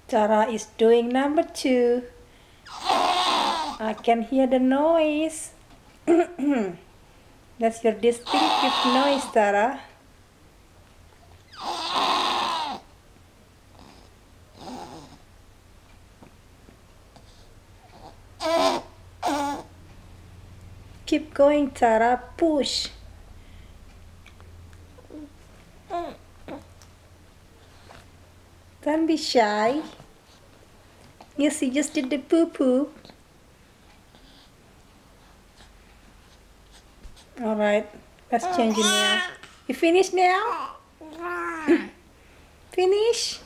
Tara is doing number 2. I can hear the noise. That's your distinctive noise, Tara. Keep going, Tara. Push. Don't be shy. You see, just did the poo-poo. Alright, let's change it now. You finished now? Finish?